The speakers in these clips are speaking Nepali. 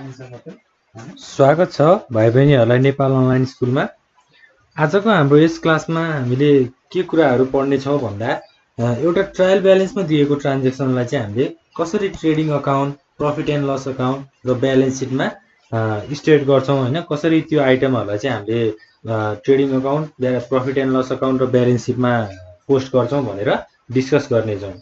स्वागत छ भाइ बहिनीहरूलाई नेपाल अनलाइन स्कुलमा। आजको हाम्रो यस क्लासमा हामीले के कुराहरू पढ्नेछौँ भन्दा एउटा ट्रायल ब्यालेन्समा दिएको ट्रान्जेक्सनलाई चाहिँ हामीले कसरी trading account, profit and loss account र ब्यालेन्स सिटमा स्टेट गर्छौँ हैन, कसरी त्यो आइटमहरूलाई चाहिँ हामीले trading account, profit and loss account र ब्यालेन्स सिटमा पोस्ट गर्छौँ भनेर डिस्कस गर्नेछौँ।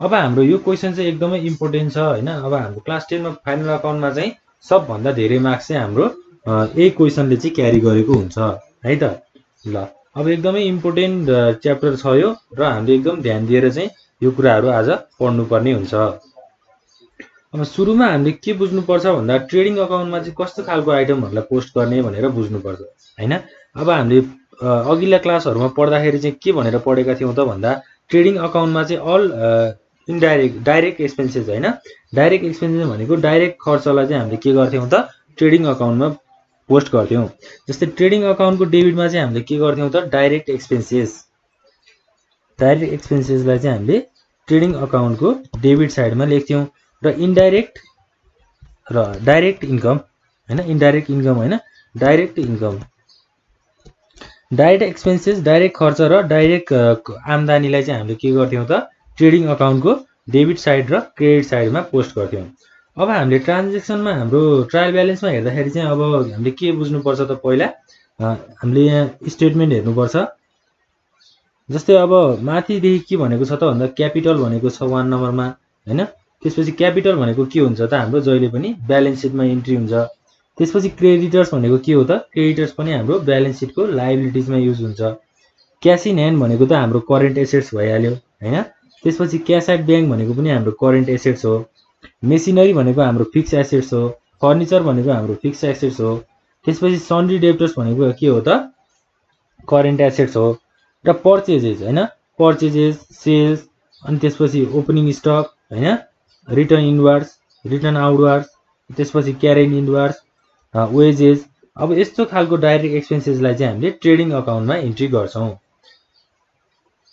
अब हाम्रो यो क्वेसन चाहिँ एकदमै इम्पोर्टेन्ट छ हैन। अब हाम्रो क्लास 10 मा फाइनल अकाउन्टमा चाहिँ सबभन्दा धेरै मार्क्स चाहिँ हाम्रो यही क्वेसनले चाहिँ क्यारी गरेको हुन्छ है त। ल अब एकदमै इम्पोर्टेन्ट च्याप्टर छ यो र हामीले एकदम ध्यान दिएर चाहिँ यो कुराहरू आज पढ्नुपर्ने हुन्छ। अब सुरुमा हामीले के बुझ्नुपर्छ भन्दा ट्रेडिङ अकाउन्टमा चाहिँ कस्तो खालको आइटमहरूलाई पोस्ट गर्ने भनेर बुझ्नुपर्छ हैन। अब हामीले अघिल्ला क्लासहरुमा पढ्दाखेरि चाहिँ के भनेर पढेका थियौं त भन्दा ट्रेडिङ अकाउन्टमा चाहिँ अल डाइरेक्ट एक्सपेन्सेस हैन, डाइरेक्ट एक्सपेन्सेस भनेको डाइरेक्ट खर्चलाई चाहिँ हामीले के गर्थ्यौं त ट्रेडिङ अकाउन्टमा पोस्ट गर्थ्यौं। जस्तै ट्रेडिङ अकाउन्टको डेबिटमा चाहिँ हामीले के गर्थ्यौं त डाइरेक्ट एक्सपेन्सेसलाई चाहिँ हामीले ट्रेडिङ अकाउन्टको डेबिट साइडमा लेख्थ्यौं र इन्डाइरेक्ट र डाइरेक्ट इन्कम हैन, इन्डाइरेक्ट इन्कम हैन, direct income, direct expenses direct खर्च र डाइरेक्ट आम्दानीलाई चाहिँ हामीले के गर्थ्यौं त ट्रेडिङ अकाउन्टको डेबिट साइड र क्रेडिट साइडमा पोस्ट गर्थ्यौं। अब हामीले ट्रान्जेक्सनमा हाम्रो ट्रायल ब्यालेन्समा हेर्दाखेरि चाहिँ अब हामीले के बुझ्नुपर्छ त पहिला हामीले यहाँ स्टेटमेन्ट हेर्नुपर्छ। जस्तै अब माथिदेखि के भनेको छ त भन्दा क्यापिटल भनेको छ 1 नम्बरमा हैन। त्यसपछि क्यापिटल भनेको के हुन्छ त हाम्रो जहिले पनि ब्यालेन्स सिटमा इन्ट्री हुन्छ। त्यसपछि क्रेडिटर्स भनेको के हो त क्रेडिटर्स पनि हाम्रो ब्यालेन्स सिटको लायबिलिटिजमा युज हुन्छ। क्याश इन ह्यान्ड भनेको त हाम्रो करेन्ट एसेट्स भइहाल्यो हैन। त्यसपछि क्याश एट ब्याङ्क भनेको पनि हाम्रो करेन्ट एसेट्स हो। मेसिनरी भनेको हाम्रो फिक्स एसेट्स हो। फर्निचर भनेको हाम्रो फिक्स एसेट्स हो। त्यसपछि सन्ड्री डेब्टर्स भनेको के हो त करेन्ट एसेट्स हो। र पर्चेजेस हैन, पर्चेजेस, सेल्स, अनि त्यसपछि ओपनिङ स्टक हैन, रिटर्न इनवार्ड्स, रिटर्न आउटवार्ड्स, त्यसपछि क्यारेज इनवार्ड्स, वेजेस। अब यस्तो खालको डाइरेक्ट एक्सपेन्सेसलाई चाहिँ हामीले ट्रेडिङ अकाउन्टमा इन्ट्री गर्छौं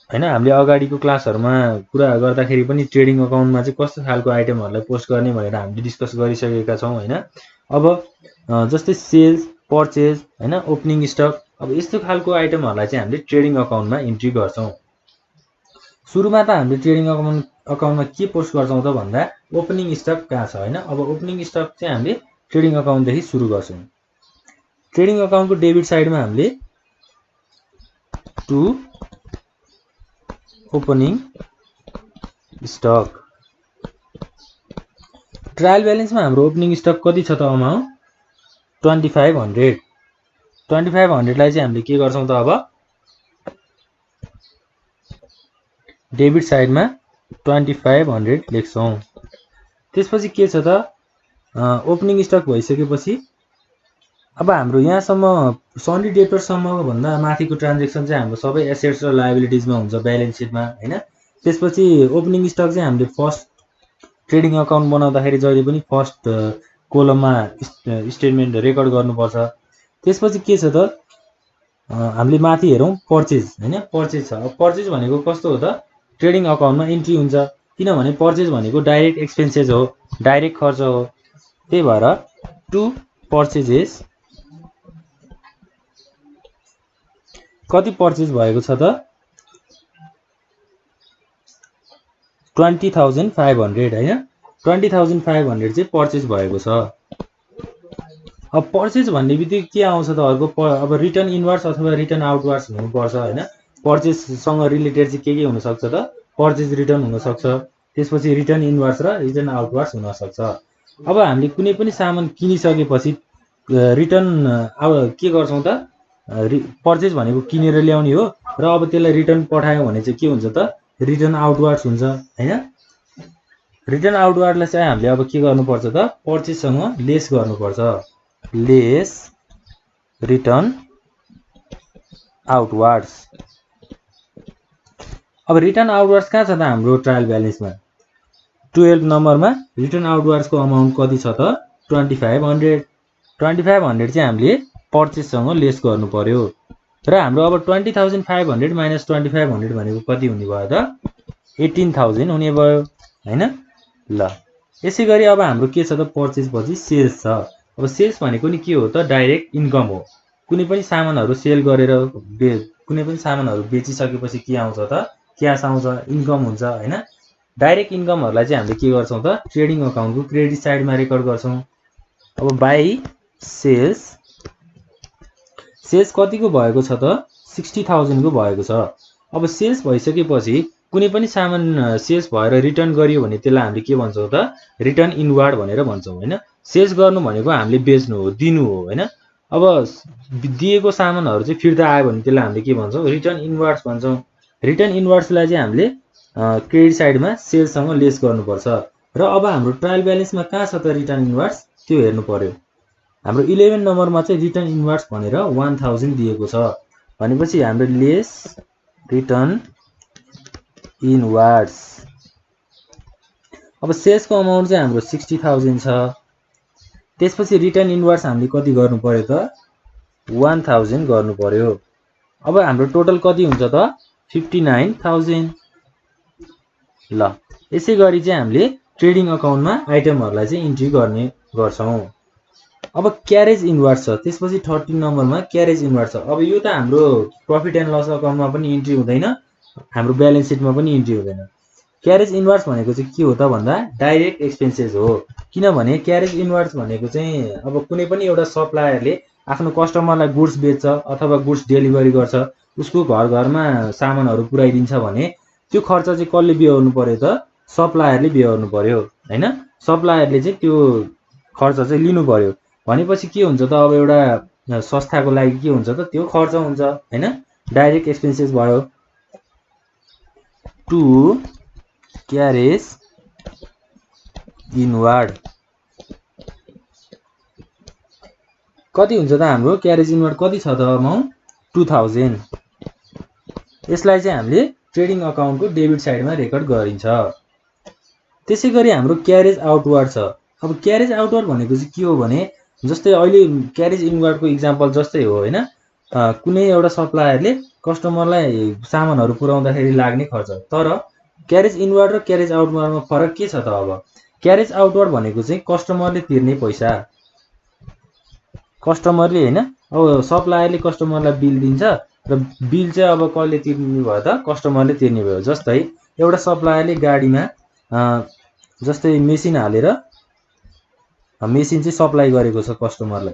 हैन। हामीले अगाडिको क्लासहरुमा कुरा गर्दाखेरि पनि ट्रेडिङ अकाउन्टमा चाहिँ कस्तो खालको आइटमहरूलाई पोस्ट गर्ने भनेर हामीले डिस्कस गरिसकेका छौं हैन। अब जस्तै सेल्स, पर्चेज हैन, ओपनिङ स्टक, अब यस्तो खालको आइटमहरूलाई चाहिँ हामीले ट्रेडिङ अकाउन्टमा इन्ट्री गर्छौं। सुरुमा त हामीले ट्रेडिङ अकाउन्टमा के पोस्ट गर्छौं त भन्दा ओपनिङ स्टक कहाँ छ हैन। अब ओपनिङ स्टक चाहिँ हामीले ट्रेडिङ अकाउन्टदेखि सुरु गर्छौं। ट्रेडिङ अकाउन्टको डेबिट साइडमा हामीले टु ओपनिङ स्टक, ट्रायल ब्यालेन्समा हाम्रो ओपनिङ स्टक कति छ त अमाउन्ट 2500। 2500 लाई चाहिँ हामीले के गर्छौं त अब डेबिट साइडमा 2500 लेख्छौं। त्यसपछि के छ त ओपनिङ स्टक भइसकेपछि अब हाम्रो यहाँसम्म सन्ड्री डेब्टर्ससम्म भन्दा माथिको ट्रान्जेक्सन चाहिँ हाम्रो सबै एसेट्स र लायबिलिटिजमा हुन्छ ब्यालेन्स सिटमा हैन। त्यसपछि ओपनिङ स्टक चाहिँ हामीले फर्स्ट ट्रेडिङ अकाउन्ट बनाउँदाखेरि जहिले पनि फर्स्ट कोलममा स्टेटमेन्ट रेकर्ड गर्नुपर्छ। त्यसपछि के छ त हामीले माथि हेरौं पर्चेज हैन, पर्चेज छ। अब पर्चेज भनेको कस्तो हो त ट्रेडिङ अकाउन्टमा इन्ट्री हुन्छ किनभने पर्चेज भनेको डाइरेक्ट एक्सपेन्सेस हो, डाइरेक्ट खर्च हो। त्यही भएर टु पर्चेजेस कति पर्चेज भएको छ त 20500 हैन। 20500 चाहिँ पर्चेज भएको छ। अब पर्चेज भन्ने बित्तिकै के आउँछ त अर्को अब रिटर्न इनवार्ड्स अथवा रिटर्न आउटवार्ड्स हुनुपर्छ हैन। पर्चेज सँग रिलेटेड चाहिँ के हुन सक्छ त पर्चेज रिटर्न हुन सक्छ, त्यसपछि रिटर्न इनवार्ड्स र रिटर्न आउटवार्ड्स हुन सक्छ। अब हामीले कुनै पनि सामान किनिसकेपछि रिटर्न के गर्छौं त पर्चेज भनेको किनेर ल्याउने हो र अब त्यसलाई रिटर्न पठायो भने चाहिँ के हुन्छ त रिटर्न आउटवार्ड्स हुन्छ हैन। रिटर्न आउटवार्डलाई चाहिँ हामीले अब के गर्नुपर्छ त पर्चेजसँग लेस गर्नुपर्छ, लेस रिटर्न आउटवार्ड्स। अब रिटर्न आउटवार्ड्स कहाँ छ त हाम्रो ट्रायल ब्यालेन्समा 12 नम्बरमा रिटर्न आउटवार्ड्सको अमाउन्ट कति छ त 2500। 2500 चाहिँ हामीले पर्चेजसँग लेस गर्नु पर्यो र हाम्रो अब 20500 माइनस 2500 भनेको कति हुने भयो त 18000 हुने भयो हैन। ल यसै गरी अब हाम्रो के छ त पर्चेज पछि सेल्स छ। अब सेल्स भनेको नि के हो त डाइरेक्ट इन्कम हो। कुनै पनि सामानहरू सेल गरेर कुनै पनि सामानहरू बेचिसकेपछि के आउँछ त क्यास आउँछ, इन्कम हुन्छ हैन। डाइरेक्ट इन्कमहरूलाई चाहिँ हामीले के गर्छौँ त ट्रेडिङ अकाउन्टको क्रेडिट साइडमा रेकर्ड गर्छौँ। अब बाई सेल्स, सेल्स कतिको भएको छ त 60,000 को भएको छ। अब सेल्स भइसकेपछि कुनै पनि सामान सेल्स भएर रिटर्न गरियो भने त्यसलाई हामीले के भन्छौँ त रिटर्न इनवार्ड भनेर भन्छौँ हैन। सेल्स गर्नु भनेको हामीले बेच्नु हो, दिनु हो हैन। अब दिएको सामानहरू चाहिँ फिर्ता आयो भने त्यसलाई हामीले के भन्छौँ रिटर्न इनवार्ड्स भन्छौँ। रिटर्न इनवार्ड्सलाई चाहिँ हामीले क्रेडिट साइडमा सेल्ससँग लेस गर्नुपर्छ। र अब हाम्रो ट्रायल ब्यालेन्समा कहाँ छ त रिटर्न इनवार्ड्स त्यो हेर्नु पर्यो। हाम्रो 11 नम्बरमा चाहिँ रिटर्न इनवार्ड्स भनेर 1000 दिएको छ भनेपछि हाम्रो लेस रिटर्न इनवार्ड्स। अब सेल्सको अमाउन्ट चाहिँ हाम्रो 60,000 छ। त्यसपछि रिटर्न इनवार्ड्स हामीले कति गर्नु पर्यो त 1000 गर्नु पर्यो। अब हाम्रो टोटल कति हुन्छ त 59,000। ल यसै गरी चाहिँ हामीले ट्रेडिङ अकाउन्टमा आइटमहरूलाई चाहिँ इन्ट्री गर्ने गर्छौँ। अब क्यारेज इनवार्ड्स छ। त्यसपछि 13 नम्बरमा क्यारेज इनवार्ड्स छ। अब यो त हाम्रो प्रफिट एन्ड लस अकाउन्टमा पनि इन्ट्री हुँदैन, हाम्रो ब्यालेन्स सिटमा पनि इन्ट्री हुँदैन। क्यारेज इनवार्ड्स भनेको चाहिँ के हो त भन्दा डाइरेक्ट एक्सपेन्सेस हो। किनभने क्यारेज इनवार्ड्स भनेको चाहिँ अब कुनै पनि एउटा सप्लायरले आफ्नो कस्टमरलाई गुड्स बेच्छ अथवा गुड्स डेलिभरी गर्छ, उसको घरमा सामानहरू पुर्याइदिन्छ भने त्यो खर्च चाहिँ कसले बिहोर्नु पर्यो त सप्लायरले बिहोर्नु पर्यो हैन। सप्लायरले चाहिँ त्यो खर्च चाहिँ लिनु पर्यो भनेपछि के हुन्छ त अब एउटा संस्थाको लागि के हुन्छ त त्यो खर्च हुन्छ हैन, डाइरेक्ट एक्सपेन्सेस भयो। टु क्यारेज इनवार्ड कति हुन्छ त हाम्रो क्यारेज इनवार्ड कति छ त अमाउन्ट 2000। यसलाई चाहिँ हामीले ट्रेडिङ अकाउन्टको डेबिट साइडमा रेकर्ड गरिन्छ। त्यसै गरी हाम्रो क्यारेज आउटवार्ड छ। अब क्यारेज आउटवार्ड भनेको चाहिँ के हो भने जस्तै अहिले क्यारेज इनवार्डको इक्जाम्पल जस्तै हो हैन। कुनै एउटा सप्लायरले कस्टमरलाई सामानहरू पुर्याउँदाखेरि लाग्ने खर्च। तर क्यारेज इनवार्ड र क्यारेज आउटवार्डमा फरक के छ त अब क्यारेज आउटवार्ड भनेको चाहिँ कस्टमरले तिर्ने पैसा, कस्टमरले हैन। अब सप्लायरले कस्टमरलाई बिल दिन्छ र बिल चाहिँ अब कसले तिर्ने भयो त कस्टमरले तिर्ने भयो। जस्तै एउटा सप्लायरले गाडीमा जस्तै मेसिन हालेर मेसिन चाहिँ सप्लाई गरेको छ कस्टमरलाई।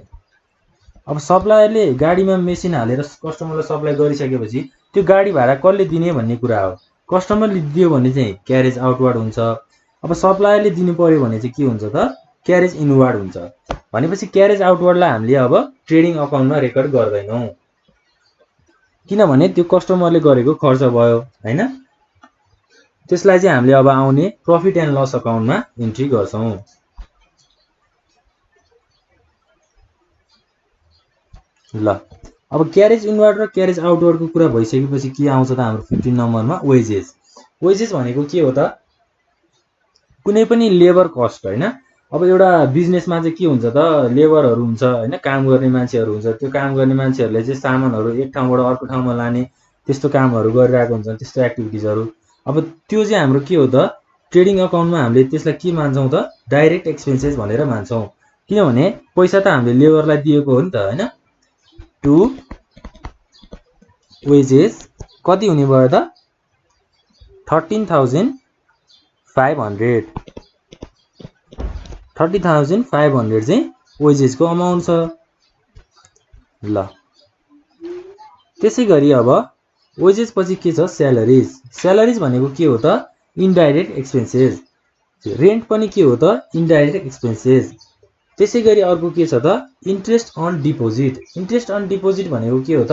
अब सप्लायरले गाडीमा मेसिन हालेर कस्टमरलाई सप्लाई गरिसकेपछि त्यो गाडी भाडा कसले दिने भन्ने कुरा हो। कस्टमरले दियो भने चाहिँ क्यारेज आउटवार्ड हुन्छ। अब सप्लायरले दिनु पर्यो भने चाहिँ के हुन्छ त क्यारेज इनवार्ड हुन्छ। भनेपछि क्यारेज आउटवार्डलाई हामीले अब ट्रेडिङ अकाउन्टमा रेकर्ड गर्दैनौँ किनभने त्यो कस्टमरले गरेको खर्च भयो हैन। त्यसलाई चाहिँ हामीले अब आउने प्रफिट एन्ड लस अकाउन्टमा इन्ट्री गर्छौँ। ल अब क्यारेज इनवार्ड र क्यारेज आउटवार्डको कुरा भइसकेपछि के आउँछ त हाम्रो 15 नम्बरमा वेजेस। वेजेस भनेको के हो त कुनै पनि लेबर कस्ट हैन। अब एउटा बिजनेसमा चाहिँ के हुन्छ त लेबरहरू हुन्छ हैन, काम गर्ने मान्छेहरू हुन्छ। त्यो काम गर्ने मान्छेहरूले चाहिँ सामानहरू एक ठाउँबाट अर्को ठाउँमा लाने त्यस्तो कामहरू गरिरहेको हुन्छ, त्यस्तो एक्टिभिटिजहरू। अब त्यो चाहिँ हाम्रो के हो त ट्रेडिङ अकाउन्टमा हामीले त्यसलाई के मान्छौँ त डाइरेक्ट एक्सपेन्सेस भनेर मान्छौँ। किनभने पैसा त हामीले लेबरलाई दिएको हो नि त हैन। टु वेजेस कति हुने भयो त 13,500। 30,500 चाहिँ वेजेसको अमाउन्ट छ। ल त्यसै गरी अब वेजेस पछि के छ स्यालरिज। स्यालरिज भनेको के हो त इन्डाइरेक्ट एक्सपेन्सेस। रेन्ट पनि के हो त इन्डाइरेक्ट एक्सपेन्सेस। त्यसै गरी अर्को के छ त interest on deposit. Interest on deposit भनेको के हो त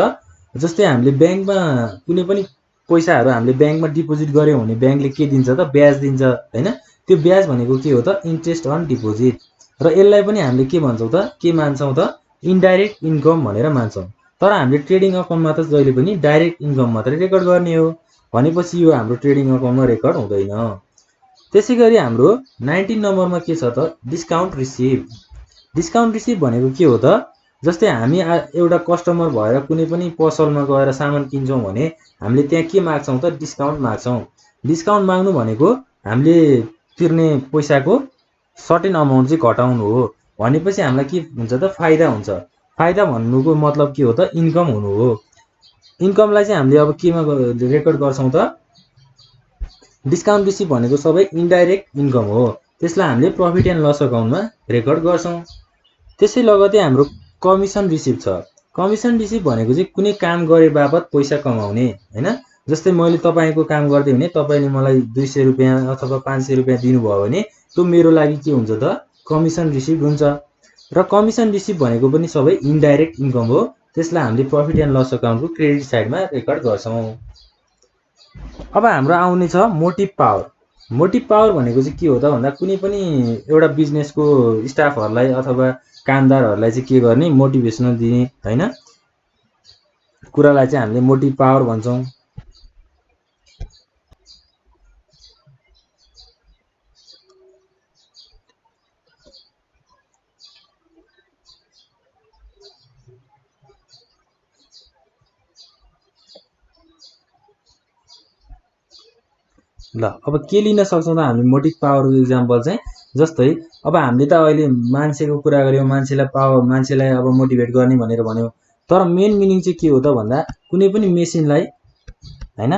जस्तै हामीले ब्याङ्कमा कुनै पनि पैसाहरू हामीले ब्याङ्कमा डिपोजिट गर्यौँ भने ब्याङ्कले के दिन्छ त ब्याज दिन्छ हैन। त्यो ब्याज भनेको के हो त इन्ट्रेस्ट अन डिपोजिट। र यसलाई पनि हामीले के भन्छौँ त के मान्छौँ त इन्डाइरेक्ट इन्कम भनेर मान्छौँ। तर हामीले ट्रेडिङ अकाउन्टमा त जहिले पनि डाइरेक्ट इन्कम मात्रै रेकर्ड गर्ने हो भनेपछि यो हाम्रो ट्रेडिङ अकाउन्टमा रेकर्ड हुँदैन। त्यसै गरी हाम्रो 19 नम्बरमा के छ त डिस्काउन्ट रिसिभ। डिस्काउन्ट रिसिभ भनेको के हो त जस्तै हामी एउटा कस्टमर भएर कुनै पनि पसलमा गएर सामान किन्छौँ भने हामीले त्यहाँ के माग्छौँ त डिस्काउन्ट माग्छौँ। डिस्काउन्ट माग्नु भनेको हामीले तिर्ने पैसाको सर्टेन अमाउन्ट चाहिँ घटाउनु हो भनेपछि हामीलाई के हुन्छ त फाइदा हुन्छ। फाइदा भन्नुको मतलब के हो त इन्कम हुनु हो। इन्कमलाई चाहिँ हामीले अब केमा रेकर्ड गर्छौँ त डिस्काउन्ट रिसिभ भनेको सबै इन्डाइरेक्ट इन्कम हो, त्यसलाई हामीले प्रफिट एन्ड लस अकाउन्टमा रेकर्ड गर्छौँ। त्यसै लगतै हाम्रो कमिसन रिसिभ छ। कमिसन रिसिभ भनेको चाहिँ कुनै काम गरे बापत पैसा कमाउने हैन। जस्तै मैले तपाईँको काम गर्दै भने तपाईँले मलाई 200 रुपैयाँ अथवा 500 रुपैयाँ दिनुभयो भने त्यो मेरो लागि के हुन्छ त कमिसन रिसिभ हुन्छ। र कमिसन रिसिभ भनेको पनि सबै इन्डाइरेक्ट इन्कम हो, त्यसलाई हामीले प्रफिट एन्ड लस अकाउन्टको क्रेडिट साइडमा रेकर्ड गर्छौँ। अब हाम्रो आउने छ मोटिभ पावर। मोटिभ पावर भनेको चाहिँ के हो त भन्दा कुनै पनि एउटा बिजनेसको स्टाफहरूलाई अथवा कामदारहरूलाई चाहिँ के गर्ने मोटिभेसन दिने हैन कुरालाई चाहिँ हामीले मोटिभ पावर भन्छौँ। ल अब के लिन सक्छौँ त हामीले मोटिभ पावरको इक्जाम्पल चाहिँ जस्तै अब हामीले त अहिले मान्छेको कुरा गर्यौँ, मान्छेलाई अब मोटिभेट गर्ने भनेर भन्यौँ, तर मेन मिनिङ चाहिँ के हो त भन्दा कुनै पनि मेसिनलाई हैन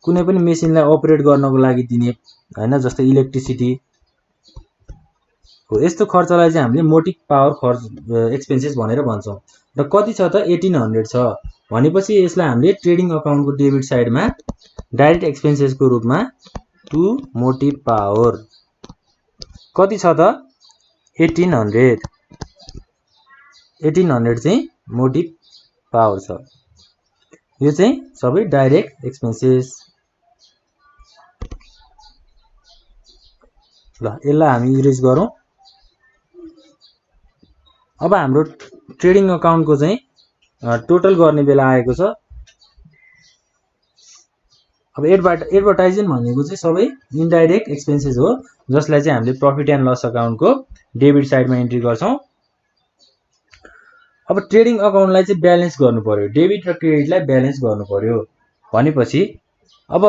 कुनै पनि मेसिनलाई अपरेट गर्नको लागि दिने हैन जस्तै इलेक्ट्रिसिटी हो, यस्तो खर्चलाई चाहिँ हामीले मोटिभ पावर खर्च एक्सपेन्सेस भनेर भन्छौँ। र कति छ त 1800 छ भनेपछि यसलाई हामीले ट्रेडिङ अकाउन्टको डेबिट साइडमा डाइरेक्ट एक्सपेन्सेसको रूपमा टु मोटिभ पावर कति छ त 1800 चाहिँ मोटिभ पावर छ। यो चाहिँ सबै डाइरेक्ट एक्सपेन्सेस। ल यसलाई हामी इरेज गरौँ। अब हाम्रो ट्रेडिङ अकाउन्टको चाहिँ टोटल गर्ने बेला आएको छ। अब एडभर्टाइजमेन्ट भनेको चाहिँ सबै इन्डाइरेक्ट एक्सपेन्सेस हो, जसलाई चाहिँ हामीले प्रफिट एन्ड लस अकाउन्टको डेबिट साइडमा इन्ट्री गर्छौँ। अब ट्रेडिङ अकाउन्टलाई चाहिँ ब्यालेन्स गर्नु पर्यो, डेबिट र क्रेडिटलाई ब्यालेन्स गर्नु पर्यो भनेपछि अब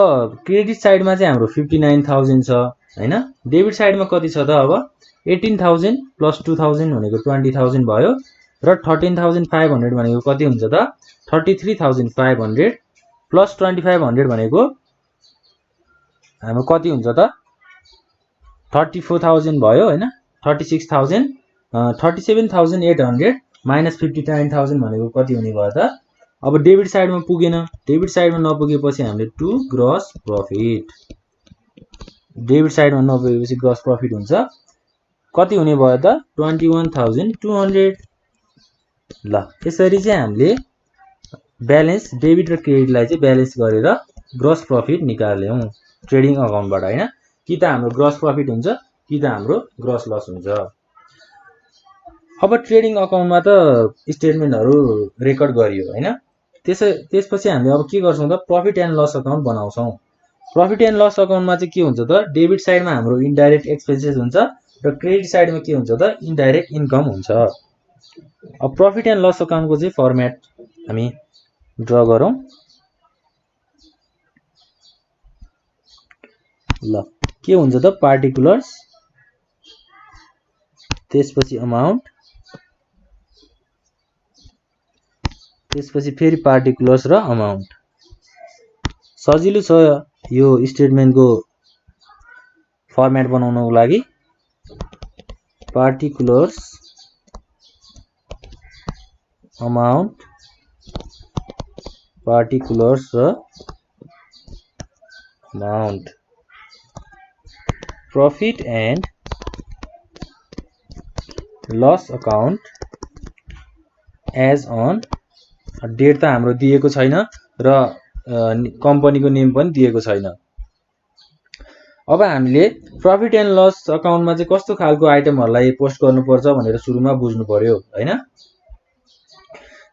क्रेडिट साइडमा चाहिँ हाम्रो 59,000 छ हैन। डेबिट साइडमा कति छ त अब 18,000 प्लस 2,000 भनेको 20,000 भयो र 13,500 भनेको कति हुन्छ त 33,500 प्लस 2,500 भनेको हाम्रो कति हुन्छ त 34,000 भयो हैन। 36,000 37,800 माइनस 59,000 भनेको कति हुने भयो त अब डेबिट साइडमा पुगेन। डेबिट साइडमा नपुगेपछि हामीले टु ग्रस प्रफिट, डेबिट साइडमा नपुगेपछि ग्रस प्रफिट हुन्छ कति हुने भयो त 21,200। ल यसरी चाहिँ हामीले ब्यालेन्स डेबिट र क्रेडिटलाई चाहिँ ब्यालेन्स गरेर ग्रस प्रफिट निकाल्यौँ ट्रेडिङ अकाउन्टबाट हैन। कि त हाम्रो ग्रस प्रफिट हुन्छ कि त हाम्रो ग्रस लस हुन्छ। अब ट्रेडिङ अकाउन्टमा त स्टेटमेन्टहरू रेकर्ड गरियो हैन। त्यसपछि हामीले अब के गर्छौँ त प्रफिट एन्ड लस अकाउन्ट बनाउँछौँ। प्रफिट एन्ड लस अकाउन्टमा चाहिँ के हुन्छ त डेबिट साइडमा हाम्रो इन्डाइरेक्ट एक्सपेन्सेस हुन्छ र क्रेडिट साइडमा के हुन्छ त इन्डाइरेक्ट इन्कम हुन्छ। अब प्रफिट एन्ड लस अकाउन्टको चाहिँ फर्मेट हामी ड्र गरौँ। ल के हुन्छ त पार्टिकुलर्स, त्यसपछि अमाउन्ट, त्यसपछि फेरि पार्टिकुलर्स र अमाउन्ट। सजिलो छ यो स्टेटमेन्टको फर्मेट बनाउनको लागि। पार्टिकुलर्स, अमाउन्ट, पार्टिकुलर्स र amount, profit and loss account as on date त हाम्रो दिएको छैन र कम्पनीको नेम पनि दिएको छैन। अब हामीले प्रफिट एन्ड लस अकाउन्टमा चाहिँ कस्तो खालको आइटमहरूलाई पोस्ट गर्नुपर्छ भनेर सुरुमा बुझ्नु पर्यो हैन।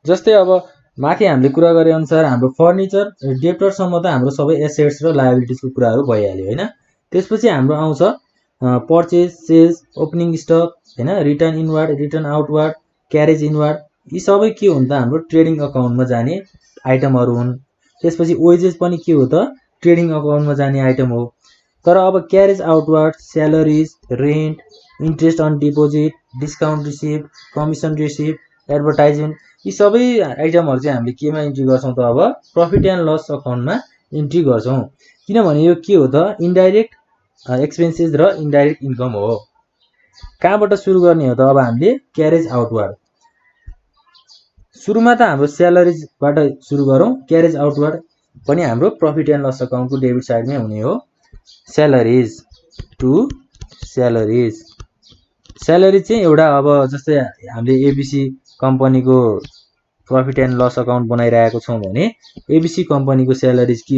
जस्तै अब माथि हामीले कुरा गरे अनुसार हाम्रो फर्निचर डेप्टरसम्म त हाम्रो सबै एसेट्स र लायबिलिटिजको कुराहरू भइहाल्यो हैन। त्यसपछि हाम्रो आउँछ पर्चेज, सेल्स, ओपनिङ स्टक हैन, return inward, return outward, carriage inward, यी सबै के हुन् त हाम्रो ट्रेडिङ अकाउन्टमा जाने आइटमहरू हुन्। त्यसपछि वेजेस पनि के हो त ट्रेडिङ अकाउन्टमा जाने आइटम हो। तर अब carriage outward, salaries, rent interest on deposit, discount receive, commission receive, advertisement, यी सबै आइटमहरु चाहिँ हामीले केमा इन्ट्री गर्छौं त अब प्रफिट एन्ड लस अकाउन्टमा इन्ट्री गर्छौं। किनभने यो के हो त इन्डाइरेक्ट एक्सपेन्सेस र इन्डाइरेक्ट इन्कम हो। कहाँबाट सुरु गर्ने हो त अब हामीले क्यारेज आउटवार्ड। सुरुमा त हाम्रो स्यालरिजबाट सुरु गरौं, क्यारेज आउटवार्ड पनि हाम्रो प्रफिट एन्ड लस अकाउन्टको डेबिट साइडमै हुने हो। स्यालरिज टु स्यालरिज, स्यालरी चाहिँ एउटा अब जस्तै हामीले एबीसी कम्पनीको प्रफिट एन्ड लस अकाउन्ट बनाइरहेको छौं भने एबीसी कम्पनीको स्यालरिज के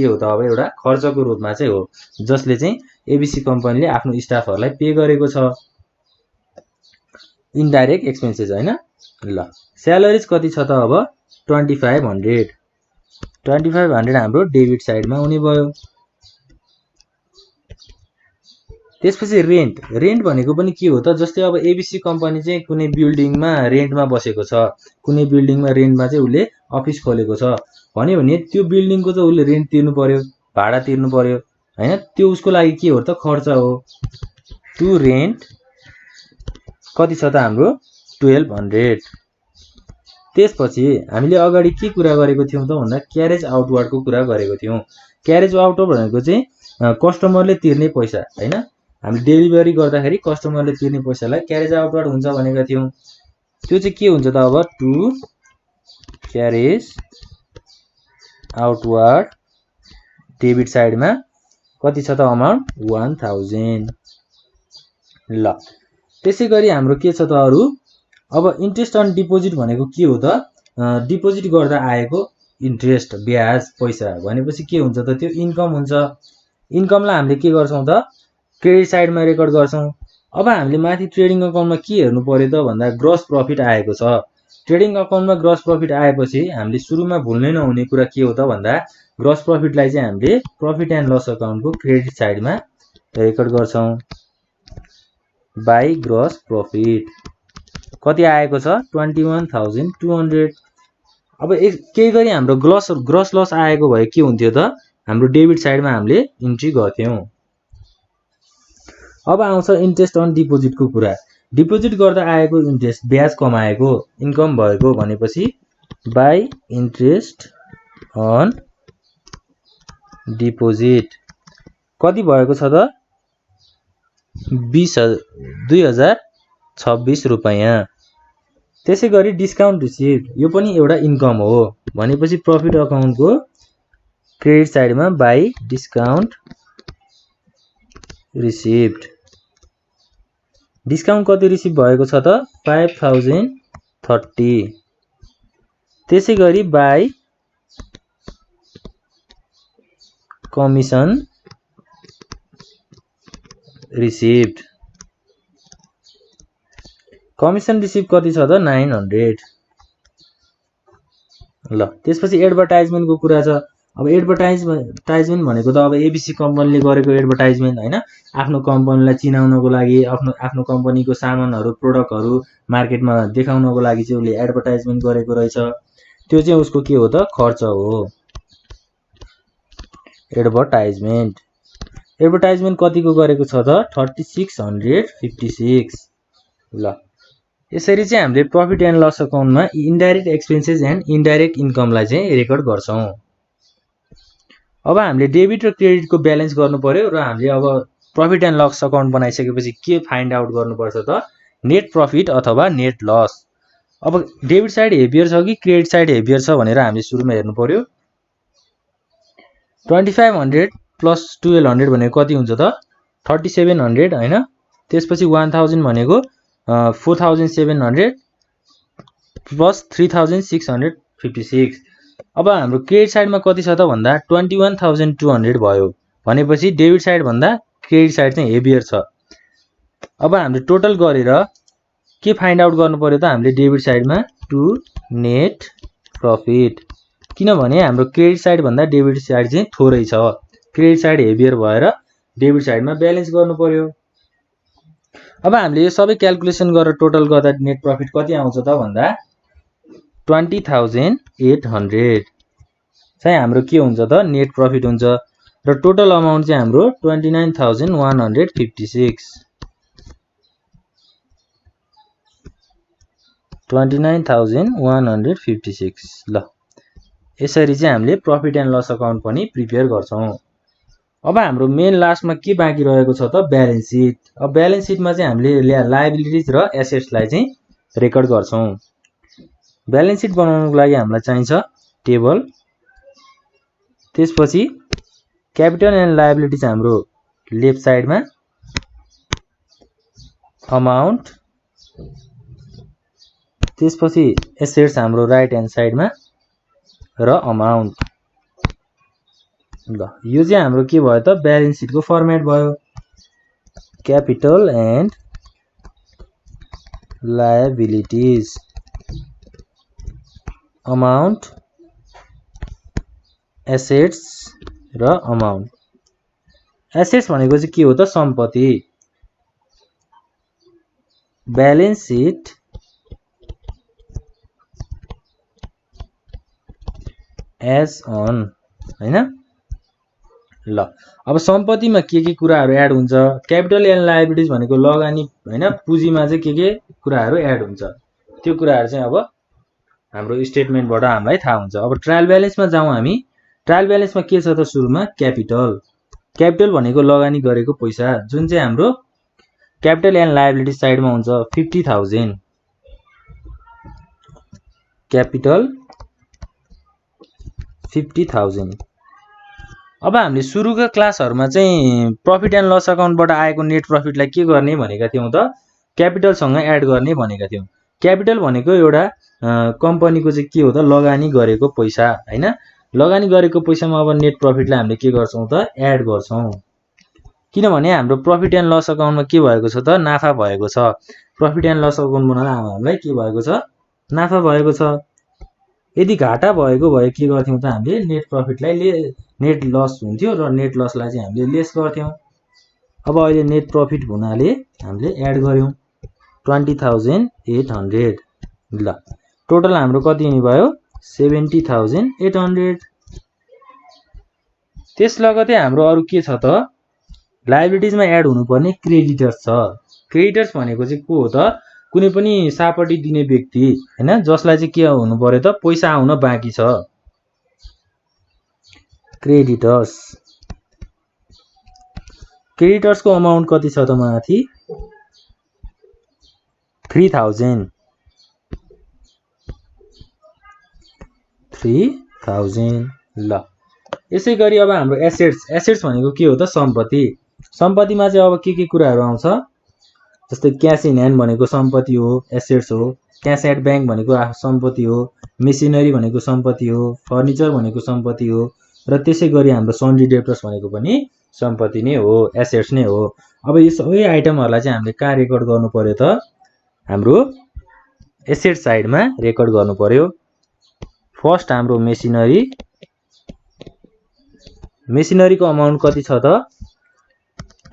हो त अब एउटा खर्चको रूपमा चाहिँ हो, जसले चाहिँ एबीसी कम्पनीले आफ्नो स्टाफहरुलाई पे गरेको छ, इन्डाइरेक्ट एक्सपेन्सेस हैन। ल स्यालरिज कति छ त अब 2500, 2500 हाम्रो डेबिट साइडमा हुने भयो। त्यसपछि रेन्ट, रेन्ट भनेको पनि के हो त जस्तै अब एबीसी कम्पनी चाहिँ कुनै बिल्डिङमा रेन्टमा बसेको छ, कुनै बिल्डिङमा रेन्टमा चाहिँ उले अफिस खोलेको छ भन्यो भने त्यो बिल्डिङको चाहिँ उले रेन्ट तिर्नु पर्यो, भाडा तिर्नु पर्यो हैन, त्यो उसको लागि के हो त खर्च हो। टु रेन्ट कति छ त हाम्रो 1200। त्यसपछि हामीले अगाडि के कुरा गरेको थियौं त भन्दा क्यारेज आउटवार्डको कुरा गरेको थियौं। क्यारेज आउटवार्ड भनेको चाहिँ कस्टमरले तिर्ने पैसा हैन, हामीले डेलिभरी गर्दाखेरि कस्टमरले तिर्ने पैसालाई क्यारेज आउटवार्ड हुन्छ भनेका थियौं। त्यो चाहिँ के हुन्छ त अब टु क्यारेज आउटवार्ड डेबिट साइडमा कति छ त अमाउन्ट 1000। ल त्यसैगरी हाम्रो के छ त अरु अब इन्ट्रेस्ट अन डिपोजिट भनेको के हो त डिपोजिट गर्दा आएको इन्ट्रेस्ट ब्याज पैसा भनेपछि के हुन्छ त त्यो इन्कम हुन्छ। इन्कमलाई हामीले के गर्छौं त क्रेडिट साइडमा रेकर्ड गर्छौं। अब हामीले माथि ट्रेडिङ अकाउन्टमा के हेर्नु पर्यो त भन्दा ग्रस प्रफिट आएको छ। ट्रेडिङ अकाउन्टमा ग्रस प्रफिट आएपछि हामीले सुरुमा भुल्नै नहुने कुरा के हो त भन्दा ग्रस प्रफिटलाई चाहिँ हामीले प्रफिट एन्ड लस अकाउन्टको क्रेडिट साइडमा रेकर्ड गर्छौं। बाइ ग्रस प्रफिट कति आएको छ 21200। अब केही गरी हाम्रो ग्रस लस आएको भए के हुन्थ्यो त हाम्रो डेबिट साइडमा हामीले इन्ट्री गर्थ्यौं। अब आउँछ इन्ट्रेस्ट अन डिपोजिटको कुरा। डिपोजिट गर्दा आएको इन्ट्रेस्ट ब्याज कमाएको इन्कम भएको भनेपछि बाइ इन्ट्रेस्ट अन डिपोजिट कति भएको छ त 2026 रुपैयाँ। त्यसैगरी डिस्काउन्ट रिसिभ यो पनि एउटा इन्कम हो भनेपछि प्रफिट अकाउन्टको क्रेडिट साइडमा बाइ डिस्काउन्ट रिसिभ्ड। डिस्काउन्ट कति रिसिभ भएको छ त 5030। त्यसैगरी by commission received. Commission receive कति छ त 900। ल त्यसपछि एडभर्टाइजमेन्टको कुरा छ। अब एडभर्टाइजमेन्ट भनेको त अब एबीसी कम्पनीले गरेको एडभर्टाइजमेन्ट हैन, आफ्नो कम्पनीलाई चिनाउनको लागि आफ्नो कम्पनीको सामानहरु प्रोडक्टहरु मार्केटमा देखाउनको लागि चाहिँ उले एडभर्टाइजमेन्ट गरेको रहेछ। त्यो चाहिँ उसको के हो त खर्च हो एडभर्टाइजमेन्ट। एडभर्टाइजमेन्ट कतिको गरेको छ त 3656। ल यसरी चाहिँ हामीले profit and loss अकाउन्टमा indirect expenses and indirect इन्कमलाई चाहिँ रेकर्ड गर्छौं। अब हामीले डेबिट र क्रेडिटको ब्यालेन्स गर्नु पर्यो र हामीले अब प्रफिट एन्ड लस अकाउन्ट बनाइसकेपछि के फाइन्ड आउट गर्नुपर्छ त नेट प्रफिट अथवा नेट लस। अब डेबिट साइड हेभियर छ कि क्रेडिट साइड हेभियर छ भनेर हामीले सुरुमा हेर्नु पर्यो। 2500 प्लस 1200 भनेको कति हुन्छ त 3700 हैन। त्यसपछि 1000 भनेको 4700 प्लस 3656। अब हाम्रो क्रेडिट साइडमा कति छ त भन्दा 21200 भयो भनेपछि डेबिट साइड भन्दा क्रेडिट साइड चाहिँ हेभियर छ। अब हामीले टोटल गरेर के फाइन्ड आउट गर्नु पर्यो त हामीले डेबिट साइडमा टु नेट प्रफिट, किनभने हाम्रो क्रेडिट साइड भन्दा डेबिट साइड चाहिँ थोरै छ। क्रेडिट साइड हेभियर भएर डेबिट साइडमा ब्यालेन्स गर्नु पर्यो। अब हामीले यो सबै क्याल्कुलेसन गरेर टोटल गर्दा नेट प्रफिट कति आउँछ त भन्दा 20800 चाहिँ हाम्रो के हुन्छ त नेट प्रफिट हुन्छ र टोटल अमाउन्ट चाहिँ हाम्रो 29156। 29,156 ल यसरी चाहिँ हामीले प्रफिट एन्ड लस अकाउन्ट पनि प्रिपेयर गर्छौं। अब हाम्रो मेन लास्टमा के बाँकी रहेको छ त ब्यालेन्स सिट। अब ब्यालेन्स सिटमा चाहिँ हामीले लायबिलिटिज र एसेट्सलाई चाहिँ रेकर्ड गर्छौं। ब्यालेन्स सिट बनाउनको लागि हामीलाई चाहिन्छ टेबल, त्यसपछि क्यापिटल एन्ड लायबिलिटिज हाम्रो लेफ्ट साइडमा, अमाउन्ट, त्यसपछि एसेट्स हाम्रो राइट ह्यान्ड साइडमा र अमाउन्ट। ल यो चाहिँ हाम्रो के भयो त ब्यालेन्स सिटको फर्मेट भयो। Capital and liabilities, amount, assets र अमाउन्ट। एसेट्स भनेको चाहिँ के हो त सम्पत्ति। ब्यालेन्स सिट एज अन हैन। ल अब सम्पत्तिमा के कुराहरु एड हुन्छ। क्यापिटल एन्ड लायबिलिटिज भनेको लगानी हैन, पुँजीमा चाहिँ के कुराहरु एड हुन्छ त्यो कुराहरु चाहिँ अब हाम्रो स्टेटमेन्टबाट हामीलाई थाहा हुन्छ। अब ट्रायल ब्यालेन्समा जाउँ हामी। ट्रायल ब्यालेन्समा के छ त सुरुमा क्यापिटल। क्यापिटल भनेको लगानी गरेको पैसा जुन चाहिँ हाम्रो क्यापिटल एन्ड लायबिलिटिज साइडमा हुन्छ 50,000। क्यापिटल 50,000। अब हामीले सुरुका क्लासहरुमा चाहिँ प्रफिट एन्ड लस अकाउन्टबाट आएको नेट प्रफिटलाई के गर्ने भनेका थियौं त क्यापिटलसँग एड गर्ने भनेका थियौं। क्यापिटल भनेको एउटा कम्पनीको चाहिँ के हो त लगानी गरेको पैसा हैन। लगानी गरेको पैसामा अब नेट प्रफिटलाई हामीले के गर्छौं त एड गर्छौं। किनभने हाम्रो प्रफिट एन्ड लस अकाउन्टमा के भएको छ त नाफा भएको छ। प्रफिट एन्ड लस अकाउन्ट बनाउँदा हामीलाई के भएको छ नाफा भएको छ। यदि घाटा भएको भए के गर्थ्यौं त हामीले नेट प्रफिटलाई नेट लस हुन्थ्यो र नेट लसलाई चाहिँ हामीले लेस गर्थ्यौं। अब अहिले नेट प्रफिट हुनाले हामीले एड गर्यौं 20,800। ल टोटल हाम्रो कति भयो 70,800। त्यस लगतै हाम्रो अरु के छ त लायबिलिटिजमा एड हुनुपर्ने क्रेडिटर्स छ। क्रेडिटर्स भनेको चाहिँ को हो त कुनै पनि सापटी दिने व्यक्ति हैन जसलाई चाहिँ के हुनु पर्यो त पैसा आउन बाँकी छ। क्रेडिटर्स। क्रेडिटर्सको अमाउन्ट कति छ त माथि 3,000। 3,000। ल यसै गरी अब हाम्रो एसेट्स। एसेट्स भनेको के हो त सम्पत्ति। सम्पत्तिमा चाहिँ अब के कुराहरु आउँछ जस्तै क्याश इन ह्यान्ड भनेको सम्पत्ति हो, एसेट्स हो। क्याश एट बैंक भनेको सम्पत्ति हो। मेसिनरी भनेको सम्पत्ति हो। फर्निचर भनेको सम्पत्ति हो र त्यसै गरी हाम्रो सन्ड्री डेब्टर्स भनेको पनि सम्पत्ति नै हो, एसेट्स नै हो। अब यो सबै आइटमहरुलाई चाहिँ हामीले कहाँ रेकर्ड गर्नु पर्यो त हाम्रो एसेट साइडमा रेकर्ड गर्नु पर्यो। फर्स्ट हाम्रो मेसिनरी। मेसिनरीको अमाउन्ट कति छ त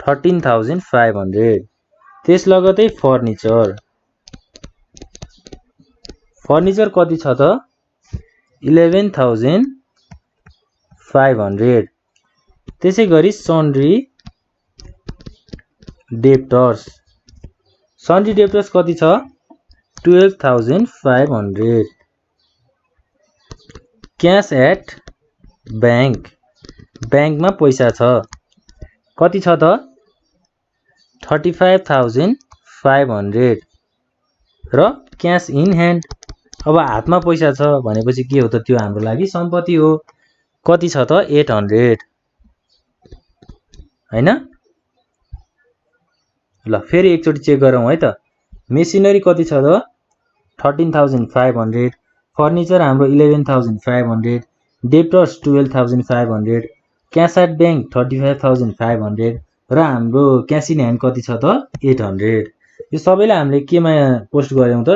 13,500। त्यस लगतै फर्निचर। फर्निचर कति छ त 11,500। त्यसै गरी सन्ड्री डेब्टर्स। सन्ड्री डेब्टर्स कति छ 12,500। Cash at bank. बैंकमा पैसा छ कति छ त 35,500 र क्याश इन ह्यान्ड। अब हातमा पैसा छ भनेपछि के हो त त्यो हाम्रो लागि सम्पत्ति हो। कति छ त 800 हैन। ल फेरि एकचोटी चेक गरौँ है त। मेसिनरी कति छ त 13,500। फर्निचर हाम्रो 11,500। डेब्टर्स 12,500। क्याश एट बैंक 35,500 र हाम्रो क्याश इन ह्यान्ड कति छ त 800। यो सबैलाई हामीले केमा पोस्ट गर्यौं त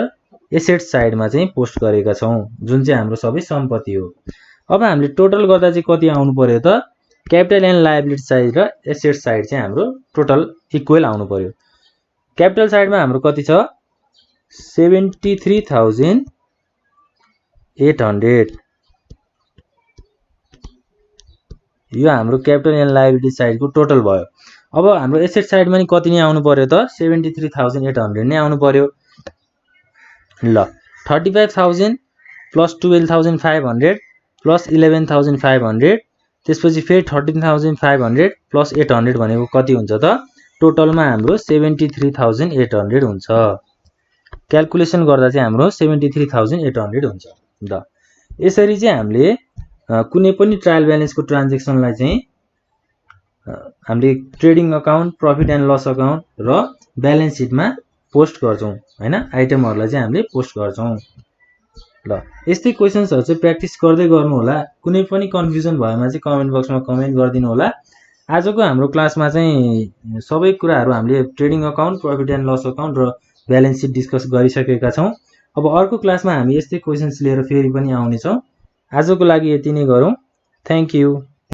एसेट साइडमा चाहिँ पोस्ट गरेका छौं जुन चाहिँ हाम्रो सबै सम्पत्ति हो। अब हामीले टोटल गर्दा चाहिँ कति आउनु पर्यो त क्यापिटल एन्ड लायबिलिटी साइड र एसेट साइड चाहिँ हाम्रो टोटल इक्वल आउनु पर्यो। क्यापिटल साइडमा हाम्रो कति छ 73,800। यो हाम्रो क्यापिटल एन्ड लायबिलिटी साइडको टोटल भयो। अब हाम्रो एसेट साइडमा नि कति नै आउनु पर्यो त 73,800 नै आउनु पर्यो। ल 35,000 प्लस 12,500 प्लस 11,500 त्यसपछि फेरि 13,500 प्लस 800 भनेको कति हुन्छ त टोटलमा हाम्रो 73,800 हुन्छ क्याल्कुलेसन गर्दा चाहिँ हाम्रो 73,800 हुन्छ ल यसरी चाहिँ हामीले कुनै पनि ट्रायल ब्यालेन्सको ट्रान्ज्याक्सनलाई चाहिँ हामीले trading account profit and loss account र ब्यालेन्स सिटमा पोस्ट गर्छौं हैन आइटमहरुलाई चाहिँ हामीले पोस्ट गर्छौं ल यस्तै क्वेशन्सहरु चाहिँ प्र्याक्टिस गर्दै गर्नु होला कुनै पनि कन्फ्युजन भएमा चाहिँ कमेन्ट बक्समा कमेन्ट गरिदिनु होला आजको हाम्रो क्लासमा चाहिँ सबै कुराहरु हामीले trading account profit and loss account र ब्यालेन्स सिट डिस्कस गरिसकेका छौं अब अर्को क्लासमा हामी यस्तै क्वेशन्स लिएर फेरि पनि आउने छौं आजको लागि यति नै गरौं थ्यांक यू